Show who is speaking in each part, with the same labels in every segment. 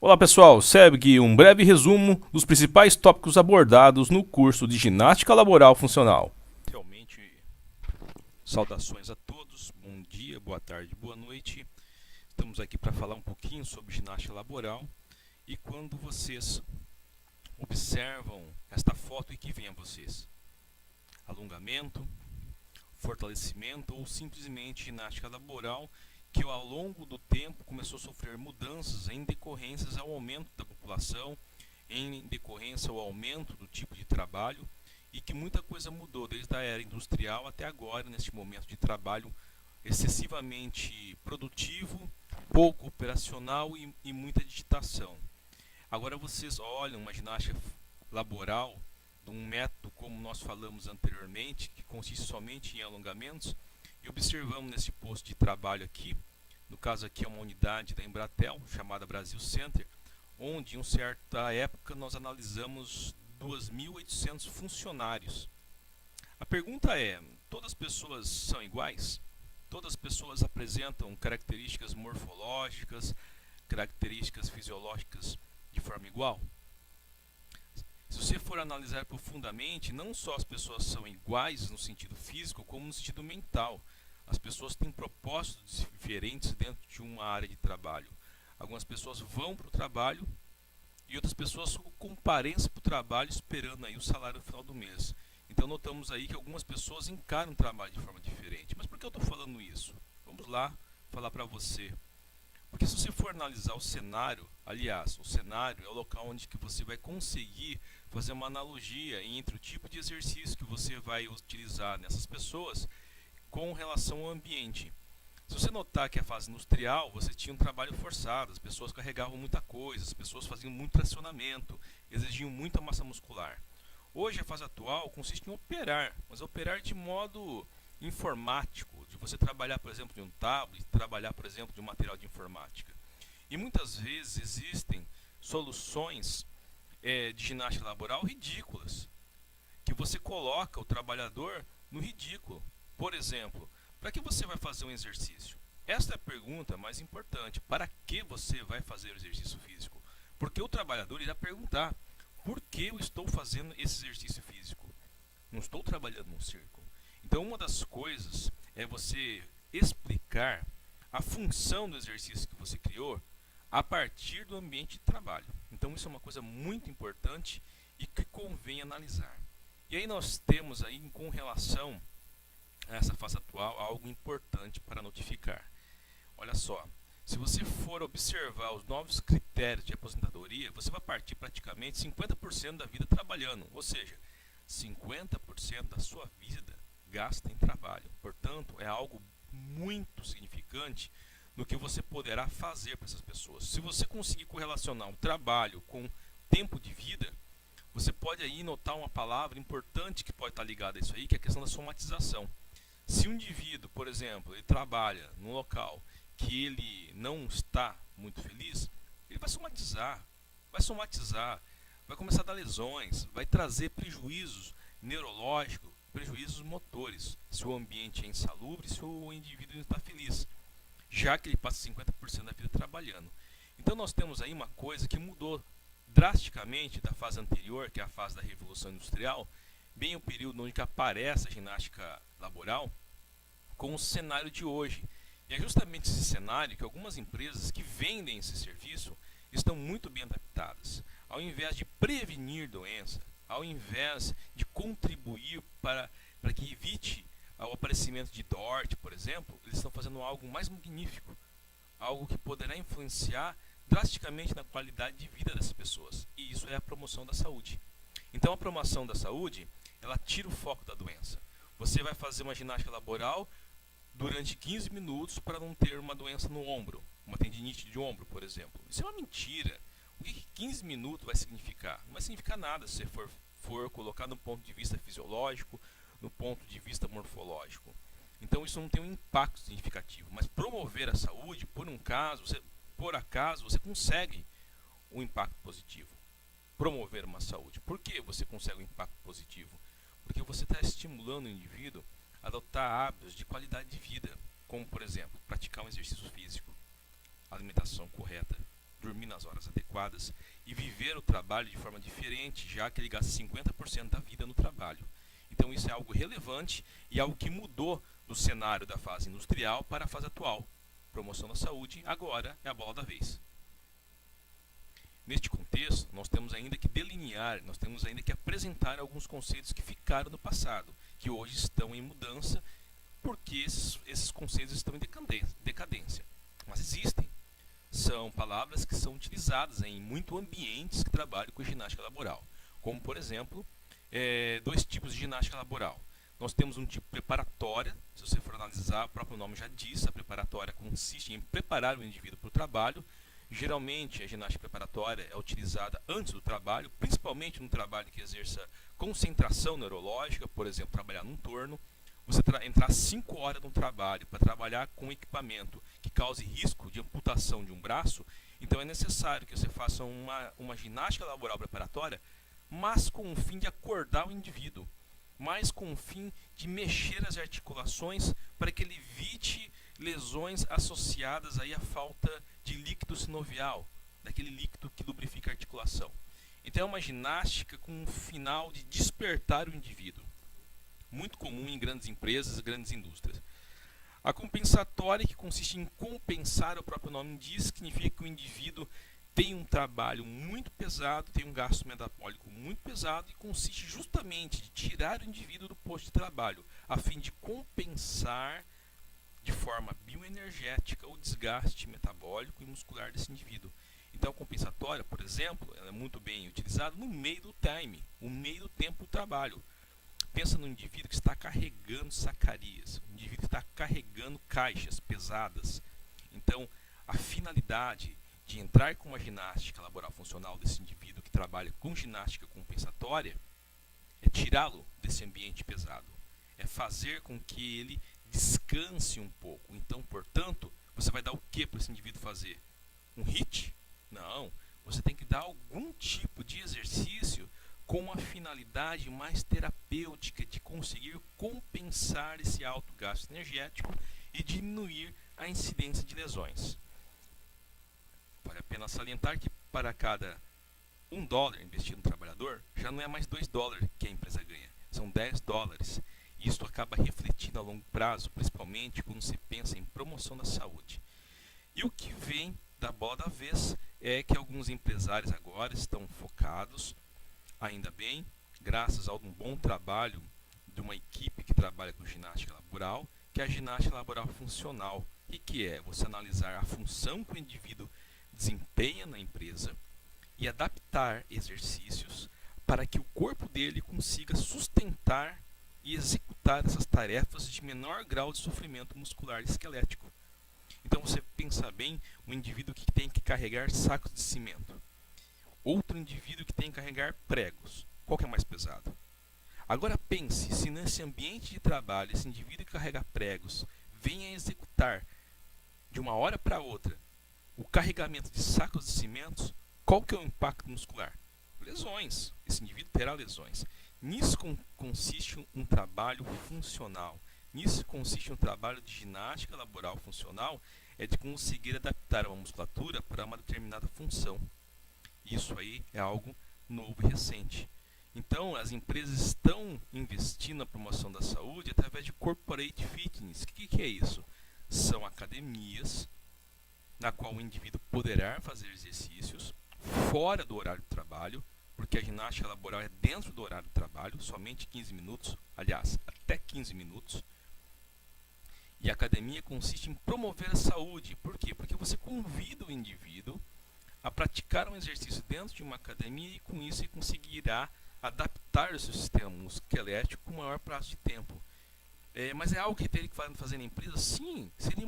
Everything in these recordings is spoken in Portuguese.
Speaker 1: Olá pessoal, segue um breve resumo dos principais tópicos abordados no curso de Ginástica Laboral Funcional.
Speaker 2: Realmente, saudações a todos, bom dia, boa tarde, boa noite. Estamos aqui para falar um pouquinho sobre ginástica laboral e quando vocês observam esta foto, o que vem a vocês? Alongamento, fortalecimento ou simplesmente ginástica laboral que ao longo do tempo começou a sofrer mudanças em decorrências ao aumento da população, em decorrência ao aumento do tipo de trabalho e que muita coisa mudou desde a era industrial até agora, neste momento de trabalho excessivamente produtivo, pouco operacional e muita digitação. Agora vocês olham uma ginástica laboral de um método como nós falamos anteriormente, que consiste somente em alongamentos, e observamos nesse posto de trabalho aqui, no caso aqui é uma unidade da Embratel, chamada Brasil Center, onde em certa época nós analisamos 2.800 funcionários. A pergunta é, todas as pessoas são iguais? Todas as pessoas apresentam características morfológicas, características fisiológicas de forma igual? Se você for analisar profundamente, não só as pessoas são iguais no sentido físico, como no sentido mental. As pessoas têm propósitos diferentes dentro de uma área de trabalho. Algumas pessoas vão para o trabalho e outras pessoas comparecem para o trabalho esperando aí o salário no final do mês. Então notamos aí que algumas pessoas encaram o trabalho de forma diferente. Mas por que eu estou falando isso? Vamos lá falar para você. Porque se você for analisar o cenário, aliás, o cenário é o local onde que você vai conseguir fazer uma analogia entre o tipo de exercício que você vai utilizar nessas pessoas com relação ao ambiente. Se você notar que a fase industrial, você tinha um trabalho forçado, as pessoas carregavam muita coisa, as pessoas faziam muito tracionamento, exigiam muita massa muscular. Hoje a fase atual consiste em operar, mas operar de modo informático, de você trabalhar, por exemplo, de um tablet, trabalhar, por exemplo, de um material de informática. E muitas vezes existem soluções de ginástica laboral ridículas, que você coloca o trabalhador no ridículo. Por exemplo, para que você vai fazer um exercício? Esta é a pergunta mais importante. Para que você vai fazer o exercício físico? Porque o trabalhador irá perguntar, por que eu estou fazendo esse exercício físico? Não estou trabalhando num círculo. Então, uma das coisas é você explicar a função do exercício que você criou a partir do ambiente de trabalho. Então, isso é uma coisa muito importante e que convém analisar. E aí nós temos aí, com relação a essa fase atual, algo importante para notificar. Olha só, se você for observar os novos critérios de aposentadoria, você vai partir praticamente 50% da vida trabalhando, ou seja, 50% da sua vida gasta em trabalho. Portanto, é algo muito significante no que você poderá fazer para essas pessoas. Se você conseguir correlacionar o trabalho com tempo de vida, você pode aí notar uma palavra importante que pode estar ligada a isso aí, que é a questão da somatização. Se um indivíduo, por exemplo, ele trabalha num local que ele não está muito feliz, ele vai somatizar, vai começar a dar lesões, vai trazer prejuízos neurológicos, prejuízos motores, se o ambiente é insalubre, se o indivíduo não está feliz, já que ele passa 50% da vida trabalhando. Então nós temos aí uma coisa que mudou drasticamente da fase anterior, que é a fase da Revolução Industrial, bem o período onde aparece a ginástica laboral, com o cenário de hoje. E é justamente esse cenário que algumas empresas que vendem esse serviço estão muito bem adaptadas. Ao invés de prevenir doença, ao invés de contribuir para que evite o aparecimento de DORT, por exemplo, eles estão fazendo algo mais magnífico, algo que poderá influenciar drasticamente na qualidade de vida dessas pessoas. E isso é a promoção da saúde. Então a promoção da saúde, ela tira o foco da doença. Você vai fazer uma ginástica laboral durante 15 minutos para não ter uma doença no ombro, uma tendinite de ombro, por exemplo. Isso é uma mentira. O que 15 minutos vai significar? Não vai significar nada se você for colocar no ponto de vista fisiológico, no ponto de vista morfológico. Então isso não tem um impacto significativo. Mas promover a saúde, por acaso, você consegue um impacto positivo. Promover uma saúde. Por que você consegue um impacto positivo? Porque você está estimulando o indivíduo a adotar hábitos de qualidade de vida, como, por exemplo, praticar um exercício físico, alimentação correta, dormir nas horas adequadas e viver o trabalho de forma diferente, já que ele gasta 50% da vida no trabalho. Então isso é algo relevante e algo que mudou do cenário da fase industrial para a fase atual. Promoção da saúde agora é a bola da vez. Neste contexto, nós temos ainda que delinear, nós temos ainda que apresentar alguns conceitos que ficaram no passado, que hoje estão em mudança, porque esses conceitos estão em decadência. Mas existem. São palavras que são utilizadas em muitos ambientes que trabalham com ginástica laboral. Como, por exemplo, dois tipos de ginástica laboral. Nós temos um tipo preparatória, se você for analisar, o próprio nome já diz, a preparatória consiste em preparar o indivíduo para o trabalho. Geralmente, a ginástica preparatória é utilizada antes do trabalho, principalmente no trabalho que exerça concentração neurológica, por exemplo, trabalhar num turno. Você entrar 5 horas no trabalho para trabalhar com equipamento que cause risco de amputação de um braço, então é necessário que você faça uma ginástica laboral preparatória, mas com o fim de acordar o indivíduo, mas com o fim de mexer as articulações para que ele evite lesões associadas aí à falta de líquido sinovial, daquele líquido que lubrifica a articulação. Então é uma ginástica com o final de despertar o indivíduo, muito comum em grandes empresas e grandes indústrias. A compensatória, que consiste em compensar, o próprio nome diz, significa que o indivíduo tem um trabalho muito pesado, tem um gasto metabólico muito pesado e consiste justamente de tirar o indivíduo do posto de trabalho, a fim de compensar de forma bioenergética o desgaste metabólico e muscular desse indivíduo. Então a compensatória, por exemplo, ela é muito bem utilizada no meio do time, no meio do tempo do trabalho. Pensa no indivíduo que está carregando sacarias, um indivíduo que está carregando caixas pesadas. Então, a finalidade de entrar com uma ginástica laboral funcional desse indivíduo que trabalha com ginástica compensatória é tirá-lo desse ambiente pesado, é fazer com que ele descanse um pouco. Então, portanto, você vai dar o que para esse indivíduo fazer? Um HIIT? Não, você tem que dar algum tipo de exercício com uma finalidade mais terapêutica de conseguir compensar esse alto gasto energético e diminuir a incidência de lesões. Vale a pena salientar que para cada $1 investido no trabalhador, já não é mais $2 que a empresa ganha, são $10. E isso acaba refletindo a longo prazo, principalmente quando se pensa em promoção da saúde. E o que vem da bola da vez é que alguns empresários agora estão focados, ainda bem, graças a um bom trabalho de uma equipe que trabalha com ginástica laboral, que é a ginástica laboral funcional. E que é você analisar a função que o indivíduo desempenha na empresa e adaptar exercícios para que o corpo dele consiga sustentar e executar essas tarefas de menor grau de sofrimento muscular e esquelético. Então você pensa bem, um indivíduo que tem que carregar sacos de cimento, outro indivíduo que tem que carregar pregos. Qual que é mais pesado? Agora pense, se nesse ambiente de trabalho, esse indivíduo que carrega pregos venha executar de uma hora para outra o carregamento de sacos de cimentos, qual que é o impacto muscular? Lesões. Esse indivíduo terá lesões. Nisso consiste um trabalho funcional. Nisso consiste um trabalho de ginástica laboral funcional, é de conseguir adaptar uma musculatura para uma determinada função. Isso aí é algo novo e recente. Então, as empresas estão investindo na promoção da saúde através de corporate fitness. O que é isso? São academias na qual o indivíduo poderá fazer exercícios fora do horário de trabalho, porque a ginástica laboral é dentro do horário de trabalho, somente 15 minutos, aliás, até 15 minutos. E a academia consiste em promover a saúde. Por quê? Porque você convida o indivíduo a praticar um exercício dentro de uma academia e com isso ele conseguirá adaptar o seu sistema musculoesquelético com maior prazo de tempo. Mas é algo que teria que fazer na empresa? Sim, seria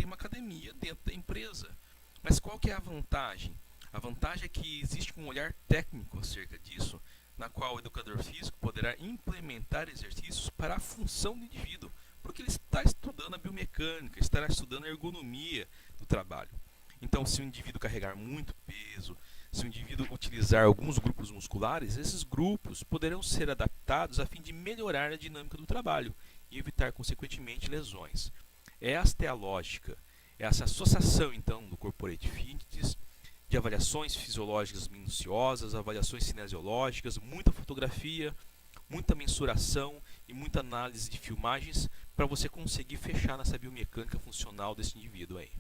Speaker 2: uma academia dentro da empresa. Mas qual que é a vantagem? A vantagem é que existe um olhar técnico acerca disso, na qual o educador físico poderá implementar exercícios para a função do indivíduo, porque ele está estudando a biomecânica, estará estudando a ergonomia do trabalho. Então, se o indivíduo carregar muito peso, se o indivíduo utilizar alguns grupos musculares, esses grupos poderão ser adaptados a fim de melhorar a dinâmica do trabalho e evitar, consequentemente, lesões. Esta é a lógica, essa associação, então, do corporate fitness de avaliações fisiológicas minuciosas, avaliações cinesiológicas, muita fotografia, muita mensuração e muita análise de filmagens para você conseguir fechar nessa biomecânica funcional desse indivíduo aí.